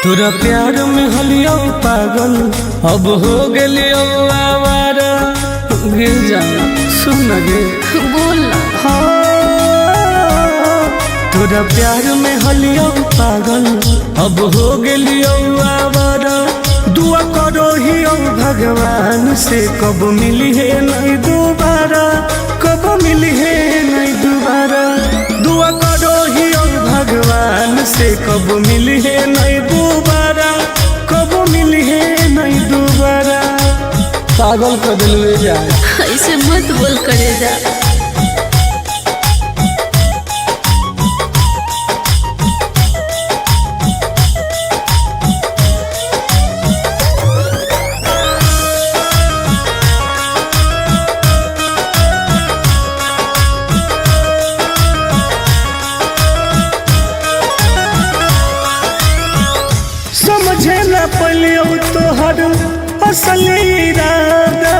तोरा प्यार में हलियो पागल अब हो गलियो आवारा। गिर जाना सुन गे बोल तोरा प्यार में हलियो पागल अब हो गलियो आवारा। दुआ करो ही भगवान से कब मिली है नहीं दोबारा, कब मिली है नहीं दोबारा। दुआ करो ही भगवान से कब मिली है नहीं दोबारा, कब मिली है नहीं दोबारा। पागल कर दिलवे जाए ऐसे मत बोल करे जा। समझे न पलियो तोहर असली इरादा।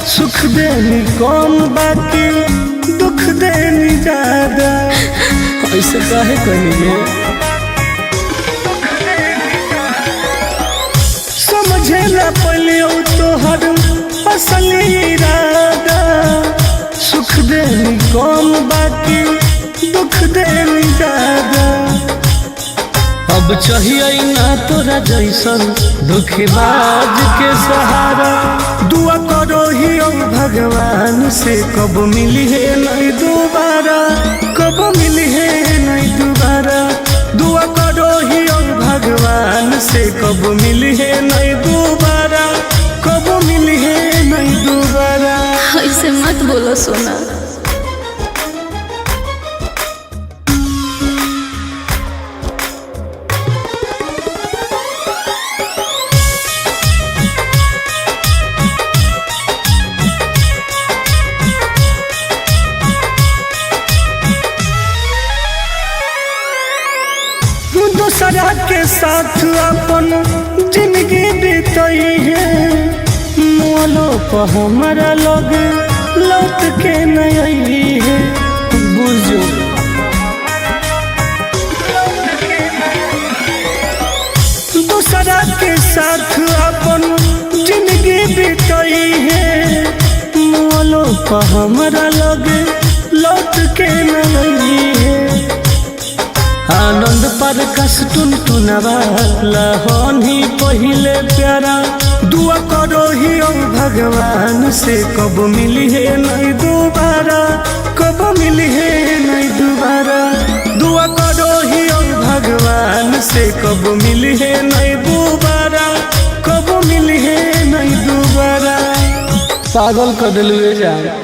सुख देनी कौन बाकी दुख देनी ज्यादा। ऐसे काहे कहिए समझे न पलियो तोहर असली इरादा। सुख देनी कौन बाकी दुख देनी ज्यादा। अब चाहिए ना तोरा जैसन धोखेबाज के सहारा। दुआ करो ही भगवान से कब मिली है नहीं दोबारा, कब मिली है नहीं दोबारा। दुआ करो ही भगवान से कब मिली है नहीं दोबारा, कब मिली है नहीं दोबारा। ऐसे मत बोलो सोना। दूसरा के साथ अपन जिंदगी बीतई है। मोलो पर हमारा लोग लौट के नहीं है। बुझो दूसरा के साथ अपन जिंदगी बीतई है। मोलो पर हमारा लोग लौट के नहीं है। आनंद पर कस टुन टुनवाला होनी पहिले प्यारा। दुआ करो ही भगवान से कब मिली है नहीं दोबारा, कब मिली है नहीं दोबारा। दुआ करो ही भगवान से कब मिली है नहीं दोबारा, कब मिली है नहीं दोबारा। पागल कर दिलवे जाए।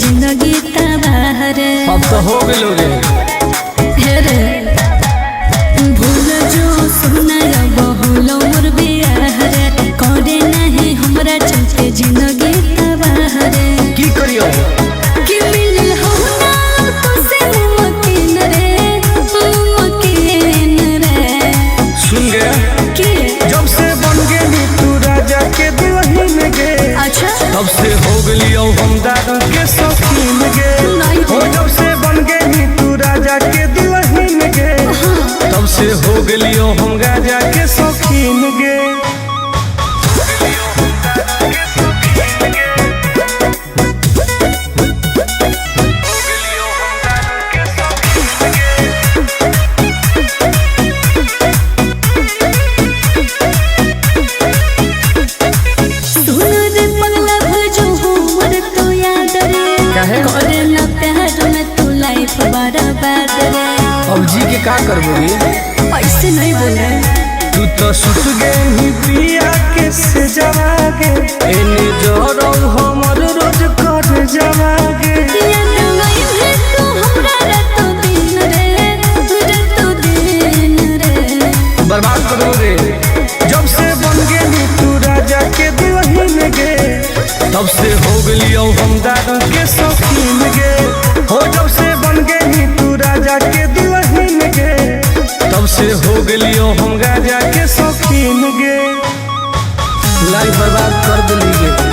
जिंदगी तबाह रे अब तो हो गए भूल जो सुना बहुलो मोर बियाह रे। करे नहीं हमरा चलते जिंदगी तबाह रे। की करियो कि मिल हो ना तो से मुमकिन रे, मुमकिन रे। सुन गया कि जब से बन गई तू राजा के दुल्हन गे। अच्छा तब से हो गलियो हम दारू के शौकीन गे। जब से बन गई तू राजा के दुल्हन गे। तब से हो गलियो हम राजा के शौकीन गे। अब जी के का करबोगे ऐसे नहीं बोले। तू तो सुत गई पिया के से जवागे। एने जोरो हमर रोज करे जवागे बर्बाद करो रे। जब से बन गेली तू राजा के दुल्हन गे, तब से हो गलियो हम दारू के शौकीन गे। हो जब से बन गेली तू राजा के दुल्हन गे, तब से हो गलियो हम गाजा के शौकीन गे। लाइफ बर्बाद कर दिली गे।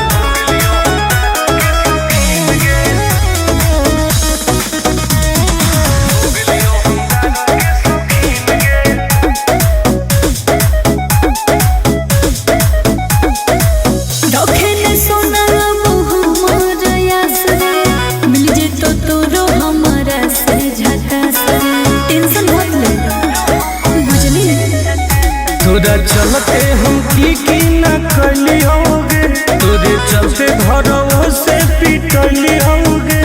तोरा चलते हम की न कलियोगे, तोरे चलते घरों से पिटलियोगे।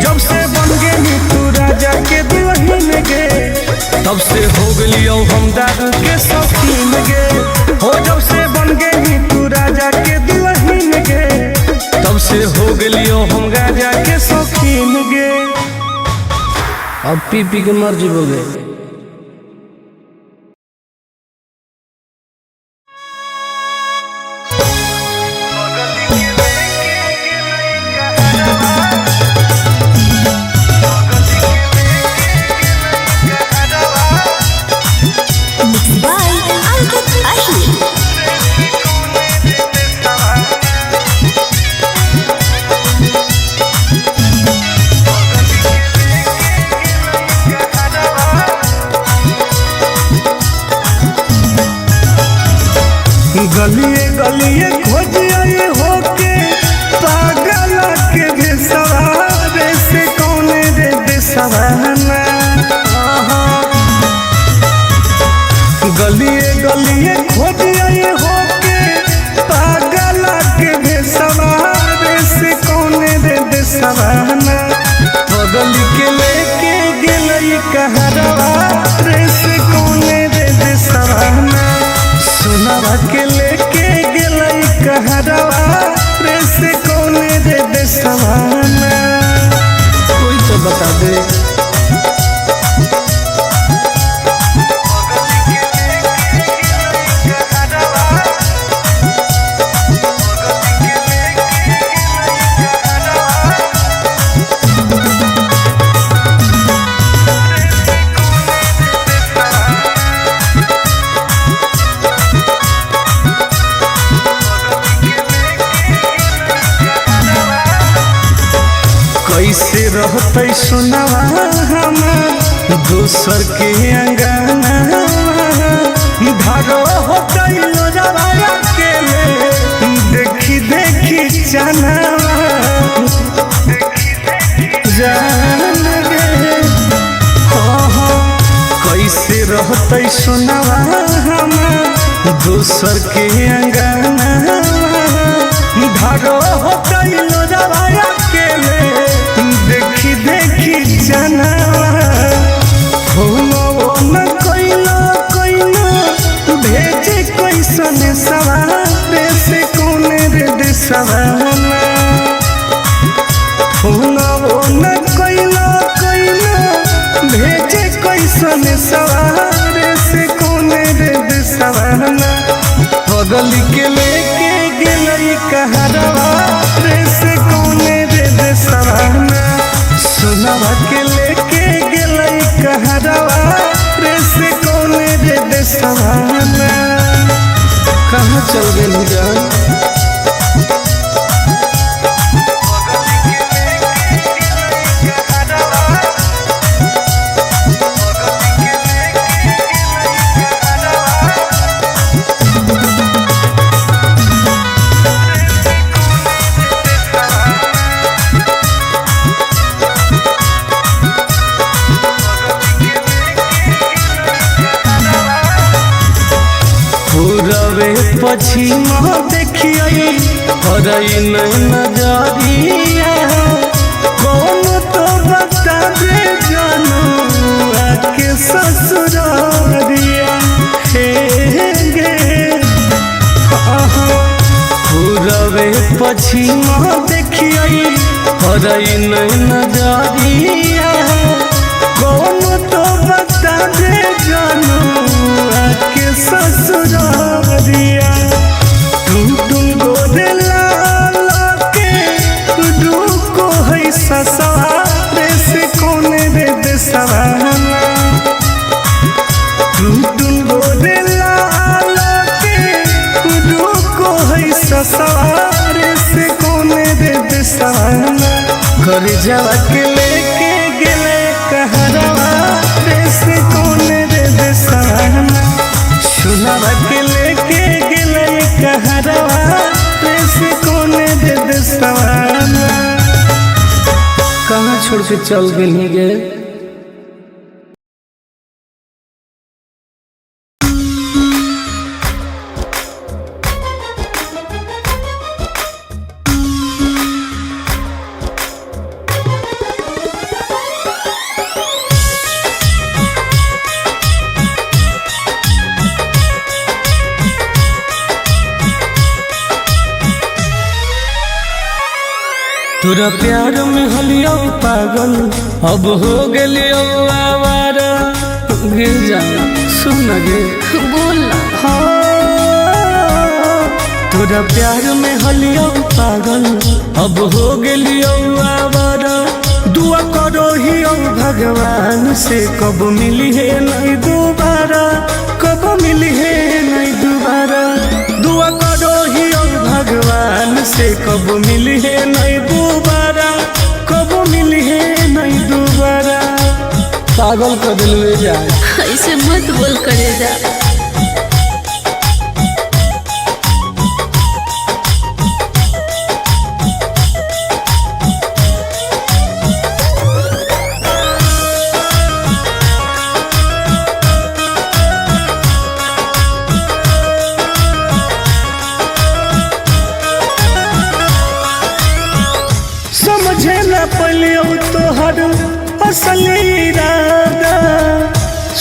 जब से बन गेली तू राजा के दुल्हन गे, तब से हो गलियो हम दारू के शौकीन गे। हो जब से बन गेली तू राजा के दुल्हन गे, तब से हो गलियो हम गाजा के शौकीन गे। अब पी पी के मर जीवोगे। गलिए गलिए खोज आए होके पागल के बेसवारे से कौन रे बेसवाना। गलिए गलिए खोज आए होके पागल के बेसवारे से कौन रे बेसवाना। बगल के लेके गेलई कहरवा रे से कौन रे बेसवाना। सोनावा के लेके गेलई कहरवा रे से कौन रे बेसवाना। कोई तो बता दे। कैसे रहते सुनवा हमार दोसर के अंगना। धारो होते लोजवाया के ले देखी देखी चनावा जान गे। कैसे रहते सुनवा हमार दोसर के अंगना। धारो होते लोजवाया के ले देखी देखी चनावा। हो न कोइलो कोइलो भेजे कैसन सवारे से कौन रे देसवाना। हो न कोइलो कोइलो भेजे कैसन सवारे से कौन रे देसवाना। बगल के लेके गेलई कहरवा रे से कौन रे देसवाना। सोनावा के लेके गेलई कहरवा रे से कौन रे देसवाना। कहाँ चल गेली जान। पूरबे पश्चिम देखिए हरई नजरिया। कौन तो बता दे जानू आके ससुरारिया। पछिमा देखिए हरई नहीं नजरिया कौन तो बता दे जानू आके ससुरारिया टुन गोरे लाल के डूको है ससुरारे से कौन रे देसवाना टुन गोरे लाल के डूको है ससुरारे से कौन रे देसवाना घर जावा के लेके गेले कहरवा रे से कौन रे देसवाना सुनावा के लेके गेले कहरवा रे से कौन रे देसवाना कहाँ छोड़ के चल गई गे। तोरा प्यार में हलियो पागल अब हो गेलियो आवारा गिर जा सुन गे बोल ना। तोरा प्यार में हलियो पागल अब हो गेलियो आवारा दुआ करो ही भगवान से कब मिली है नहीं दोबारा कब मिली है नहीं दोबारा दुआ करो ही भगवान से कब मिली है नहीं दोबारा कब मिली है नहीं दोबारा पागल कर दिल जा ऐसे मत बोल करे जा। समझे न पलियो तोहर असल इरादा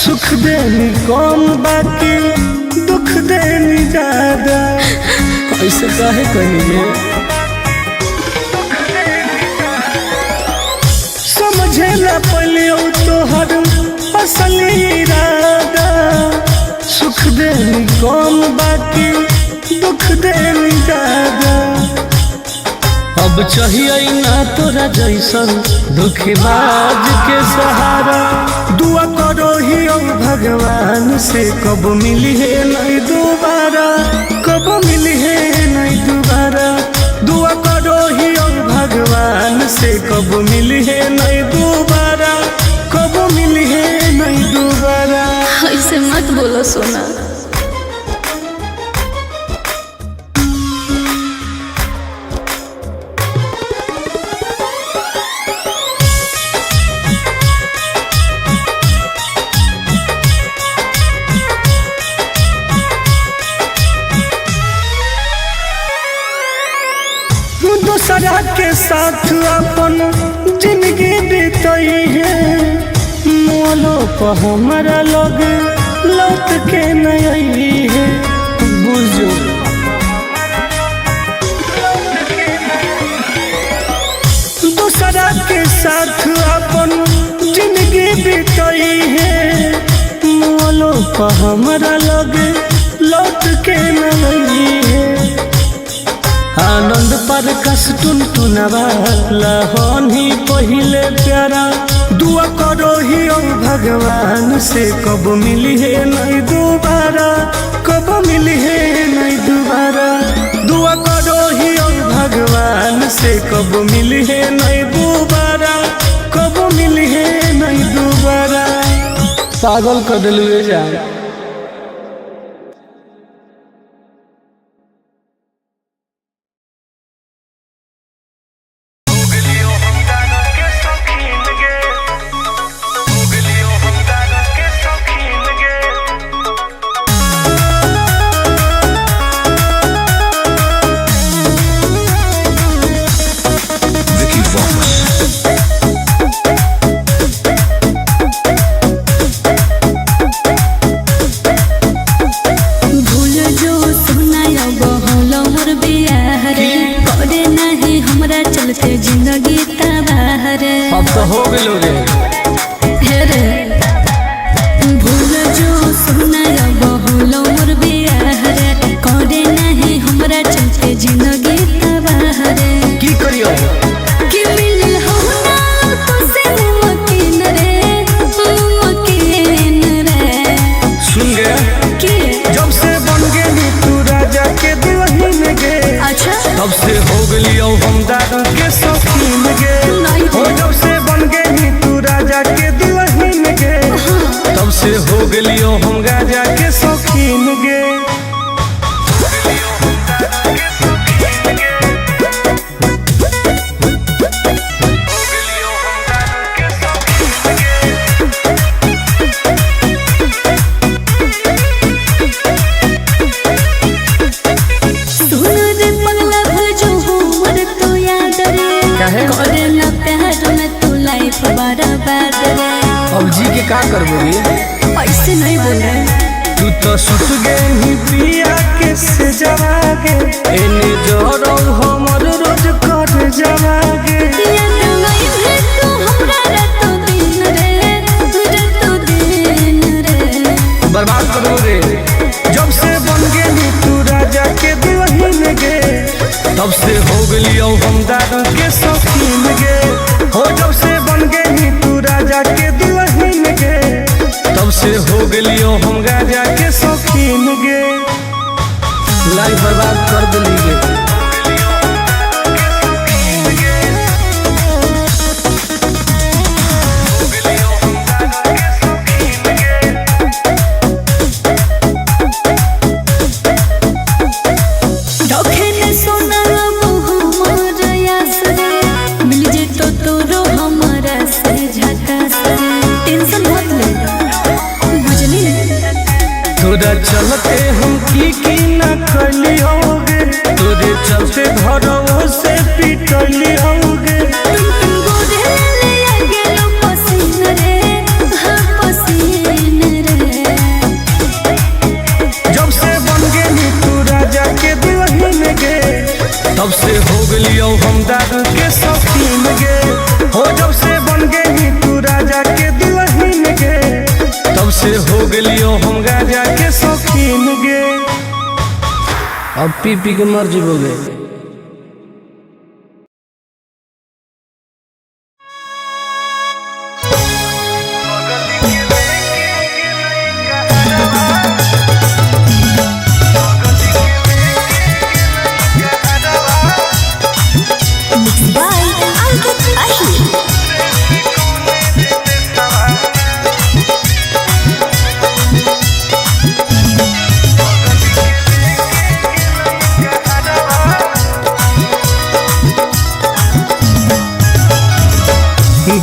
सुख देनी कौन बाकी दुख देनी ज्यादा ऐसे काहे कहिए समझे न पलियो तोहर असल इरादा सुख देनी कौन बाकी दुख देनी ज्यादा अब चाहिए ना तोरा जैसन धोखेबाज के सहारा दुआ करो ही भगवान से कब मिली है नहीं दोबारा कब मिली है नहीं दोबारा दुआ करो ही भगवान से कब मिली है नहीं दोबारा कब मिली है नहीं दोबारा ऐसे मत बोलो सोना। दूसरा के साथ अपन जिंदगी बीतई है मोलो पर हमारा लोग लौट के नहीं है बुझो दूसरा के साथ अपन जिंदगी बीतई है मोलो पर हमारा लोग लौट के नहीं है आनंद पर कस टुनटुनवा लहनी पहिले प्यारा दुआ करो ही भगवान से कब मिली है नहीं दोबारा कब मिली है नहीं दोबारा दुआ करो ही भगवान से कब मिली है नहीं दोबारा कब मिली है नहीं दोबारा पागल कर दिल जा। चलते जिंदगी तबाह रे। अब तो हो गए रे भूल जो सुना बहुल मोर बियाह रे करे नहीं हमरा चलते जिंदगी तबाह रे। की करियो कि मिल हो ना तो से मुमकिन रे मुमकिन रे। सुन गया कि जब से बन गई तू राजा के दुल्हन गे अच्छा तब से हो गई हम दादा के शौकीन गे नहीं हो जब से बन गई तू राजा के दुल्हन गे तब से हो गई हम राजा के शौकीन गे। करे ना प्यार में तू लाइफ बर्बाद रे। अब जी के का करबोगे ऐसे नहीं बोल रहे तू तो सुत गई पिया के से जवागे एने जोरो हमर रोज कर जवागे याद नहीं है तू हमरा रात दिन रे रात दिन रे। बर्बाद करो रे जब से बन गई तू राजा के दुल्हन गे तब से हो गई हम दादा के शौकीन गे हो जब से बन गई तू राजा के दुल्हन गे तब से हो गई हम राजा के शौकीन गे। लाइफ बर्बाद कर दिली गे तोरा चलते हम की न कली होगे तोरे चलते घरों से पिटली होगे जब से बन गई तू राजा के दुल्हन गे तब से हो गई हम दादा के शौकीन गे हो जब से बन गई तू राजा के दुल्हन गे तब से हो गई हम राजा के शौकीन गे। अब पी पी के मर जीवोगे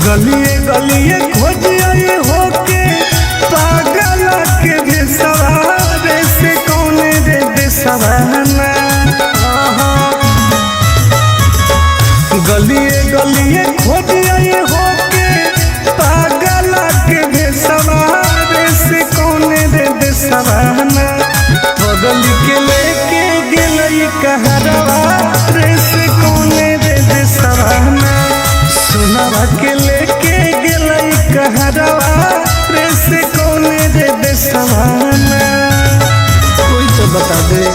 गलिए गलिए खोजिए होके पागल के भेसवारे से कौन रे बेसवाना गलिए गलिए खोजिए होके पागल के भेसवारे से कौन रे बेसवाना बगल के लेके गेलई कहरवा रे से कौन रे बेसवाना सुनावा के लेके गेलई कहरवा रे से कौन रे बेसवाना कोई तो बता दे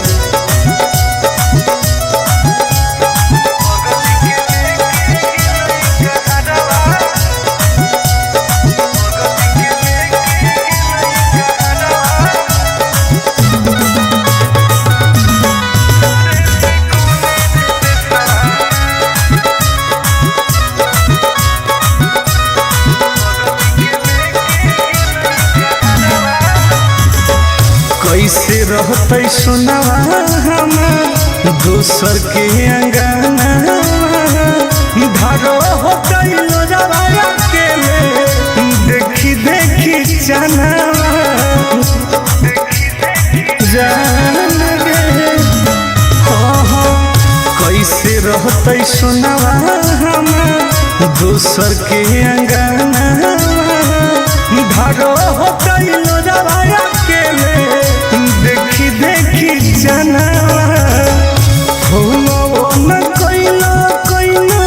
कैसे रहते सुनावा हम दोसर के अंगना धारो हो गइलो जवाया के देखी देखी चनावा जान गे हो कैसे रहते सुनावा हम दोसर के अंगना धारो हो गइलो जवाया के देखी देखी जनावा हो न कोइला कोइला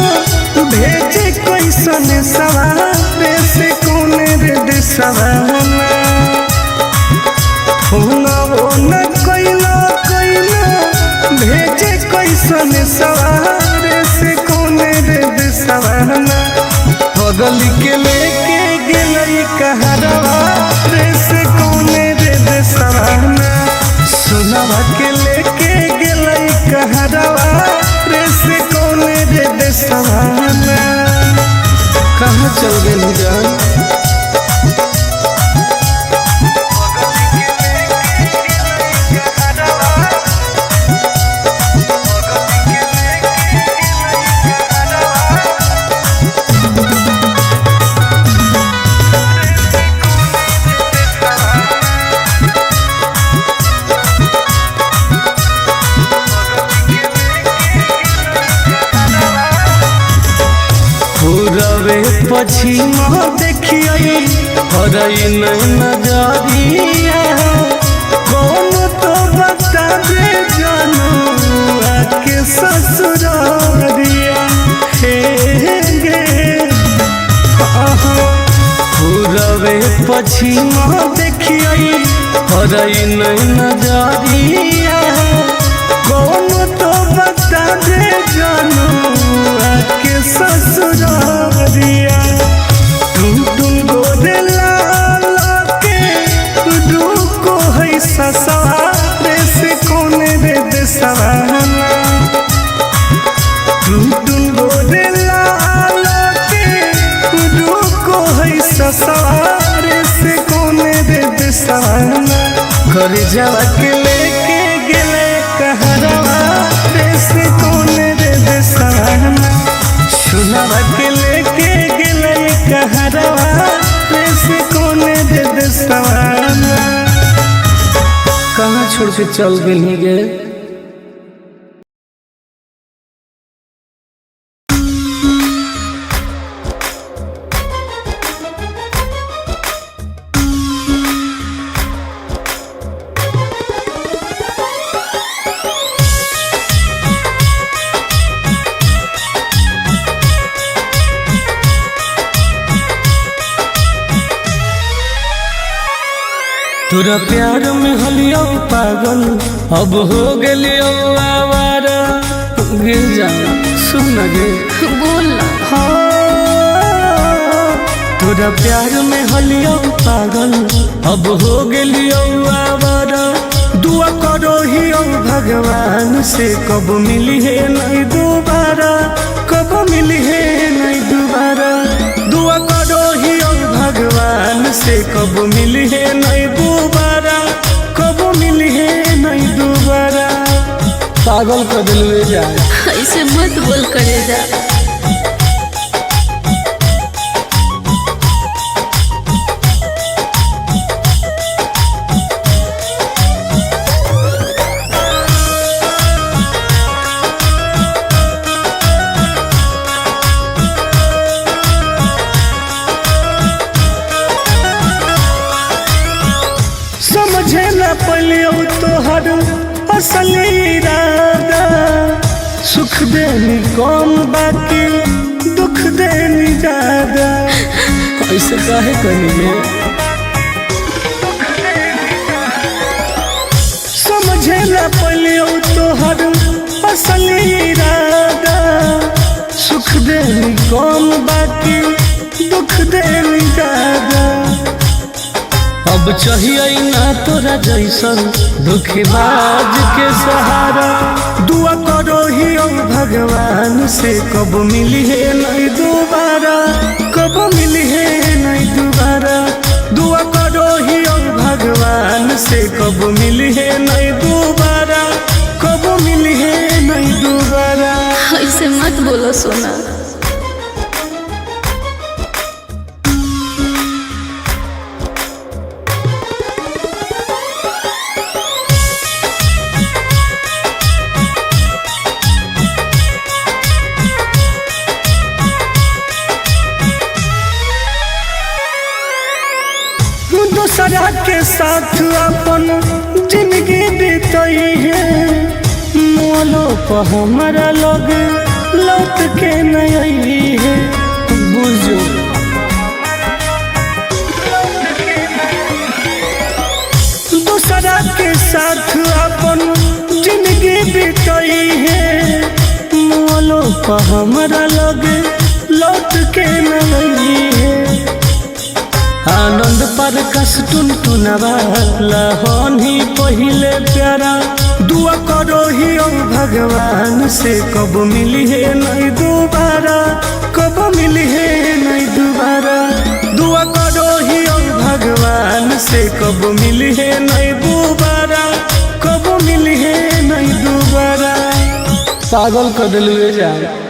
पगल के लेके गेलई कहरवा रे से कौने रे देसवाना सोनावा के लेके गेलई कहरवा रे से कौने रे देसवाना कहाँ चल गई जान पछिमा देखिए हरई नहीं नजरिया कौन तो बता दे जानू आके ससुरारिया हे गे पूरबे पछिमा देखिए हरई नहीं नजरिया कौन तो बता दे जानू आके ससुरारिया ससुरे से कौने रे देसवाना टुन गोरे लाल के रुको है ससुरे से कौने रे देसवाना घर जावा के लेके गेले कहरवा रे से कौने रे देसवाना सुनावा के लेके गेले कहरवा रे से कौने रे देसवाना कहाँ छोड़ के चल गई गे तोरा प्यार में हलियो पागल अब हो गलियो आवारा गे जाना सुन गे बोल तोरा प्यार में हलियो पागल अब हो गलियो आवारा दुआ करो ही भगवान से कब मिली है नहीं दोबारा कब मिली है नहीं दोबारा दुआ करो ही भगवान से कब मिली है नहीं दोबारा कब मिली है नहीं दोबारा पागल कर दिल जाए ऐसे मत बोल करे जा पलियो तोहर असल इरादा सुख देनी कम बाकी दुख देनी ज्यादा ऐसे काहे करिए समझे ना पलियो तोहर असल इरादा सुख देनी कम बाकी दुख देनी ज्यादा अब चाहिए ना तोरा जैसन धोखेबाज के सहारा दुआ करो ही भगवान से कब मिली है नहीं दोबारा कब मिली है नहीं दोबारा दुआ करो ही भगवान से कब मिली है नहीं दोबारा कब मिली है नहीं दोबारा ऐसे मत बोलो सोना दूसरा के साथ अपन जिंदगी बीतई है मोलो पर हमारा लोग लौट के नहीं है बुझो दूसरा के साथ अपन जिंदगी बीतई है मोलो पर हमारा लोग लौट के नहीं आनंद पर कस टुन टुनवा लहनी पहिले प्यारा दुआ करो ही ओ भगवान से कब मिली है नहीं दोबारा कब मिली है नहीं दोबारा दुआ करो ही ओ भगवान से कब मिली है नहीं दोबारा कब मिली है नहीं दोबारा पागल कर दिलवे जान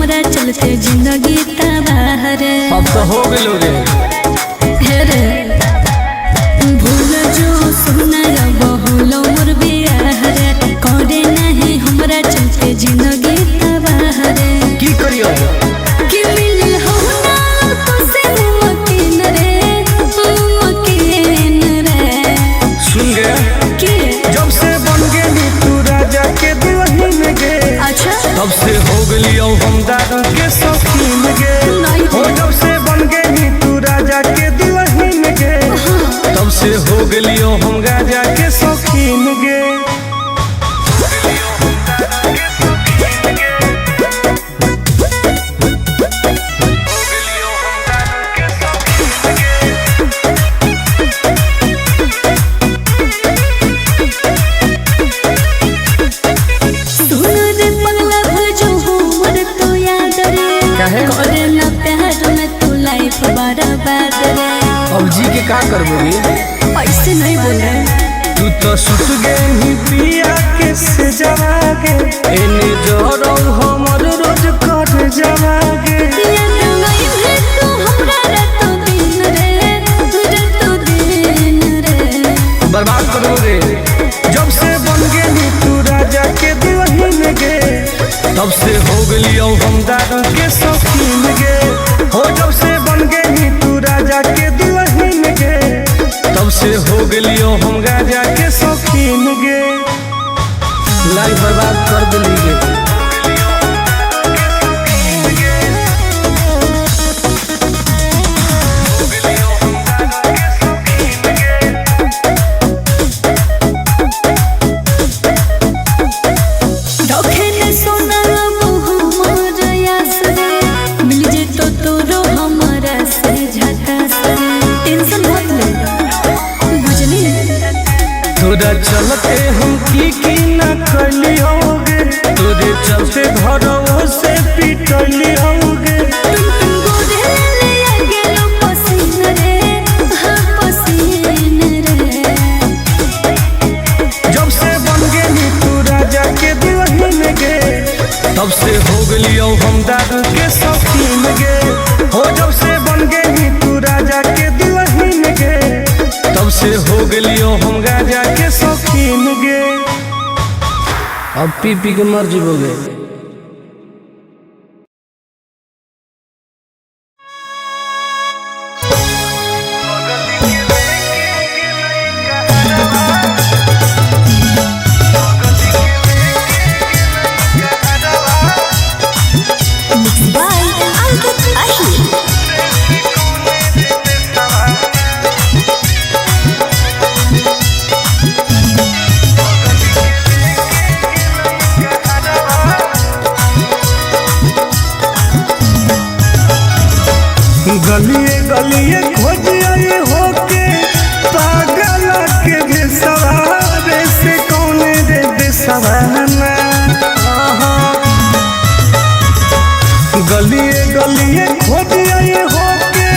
जिंदगी तबाह रे अब तो हो गेलो रे रे भूल जो सुना बहुलो मोर बियाह रे करे नहीं हमरा चलते जिंदगी तबाह रे की करियो कि मिल हो ना तो से मकीन रे सुन गया कि जब से बन गेली तू राजा के दुल्हन गे अच्छा तब से हो गेली हम दादा के शौकीन गे हो जब से बन गेली तू राजा के दुल्हन गे तब से हो गेली हम राजा के शौकीन गे करे ना प्यार में तू लाइफ बर्बाद रे अब जी के का करबोगी ऐसे नहीं बोल रहे तू तो सुत गई पिया के से जवागे एने जोरो हमर रोज कर जवागे बर्बाद करो रे जब से बन गेली तू राजा के दुल्हन गे तब से हो गेली हम दादा के शौकीन गे हो जब से बन गेली तू राजा के दुल्हन गे तब से हो गेली हम राजा के शौकीन गे लाइफ बर्बाद कर दिली गे तोरा चलते हम की न कली होगे तोरे चलते घरों से पिटली होगे जब से बन गेली तू राजा के दुल्हन गे तब से हो गेली हम दादा के शौकीन गे हो जब से बन गेली तू राजा के दुल्हन गे तब से हो गेली हम राजा के शौकीन गे अब पी पी के मर जीवोगे गलिए गलिए खोजिए होके पागल के बेसवारे से कौन रे बेसवाना गलिए गलिए खोजिए होके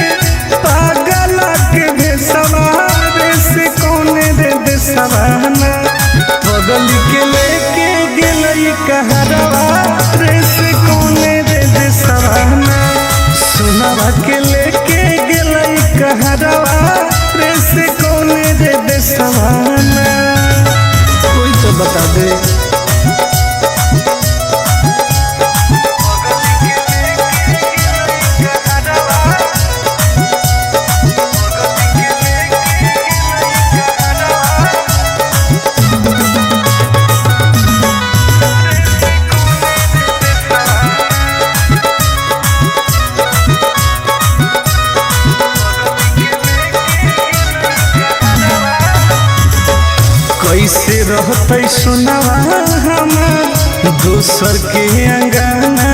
पागल के बेसवारे से कौन रे बेसवाना बगल के लेके गेलई कहरवा रे से कौन रे बेसवाना सुनावा के लेके गेलई कहरवा रे से कौन रे बेसवाना कोई तो बता दे कैसे रहते सुनवा हमार दोसर के अंगना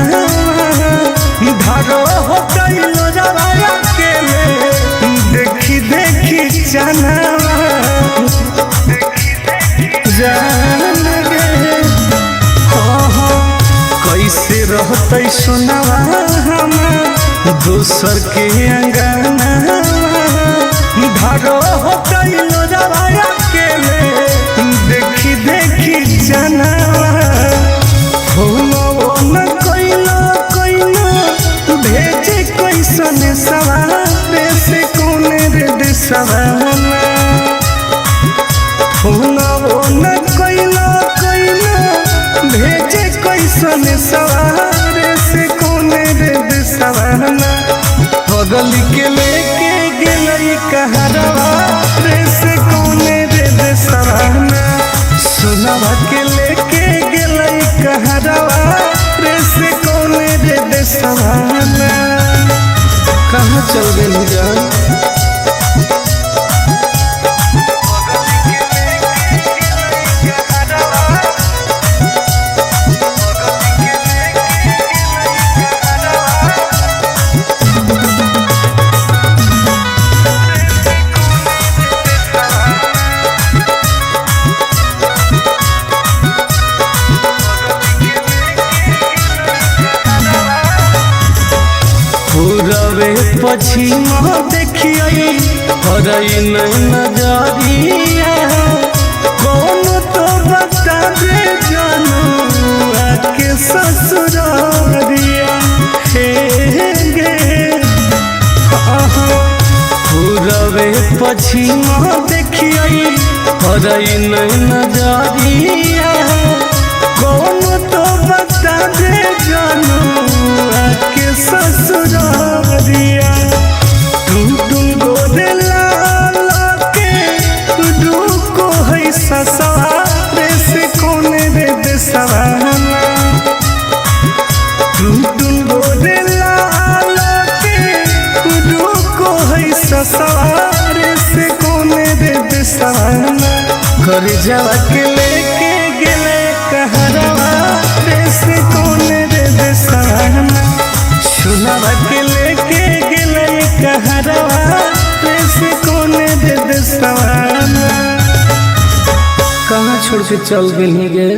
धारो होते लोजवाया के देखी देखी जानवा जान गे कैसे रहते सुनवा हमार दोसर के अंगना धारो होते लोजवाया के देखी देखी जानवा न कोइला कोइला भेजे कैसन सवार से कोने रे दिसवाना न कोइला कोइला भेजे कैसन सवार से कोने रे दिसवाना बगल के लेके गेलई कहरवा रे से कोने रे दिसवाना सुनवा के लेके गेलई कहरवा रे से कोने रे दिसवाना कहाँ चल गई जान पूरबे पश्चिम देखिए हरई नहीं नजरिया कौन तो बता दे जानू आके ससुरारिया हे गे पूरबे पश्चिम देखिए हरई नहीं नजरिया कौन तो बता दे जानू आके ससुरारिया टुन गोदे लाला के दुको है ससुरारे से कोने रे दिसवाना टुन गोदे लाला के दुको है ससुरारे से कोने रे दिसवाना कर जावा के लेके गेले कहरवा रे से कोने रे दिसवाना सुनवा के लेके गेलई कहरवा रे से कोने रे दिसवाना कहाँ छोड़ के चल गई गे।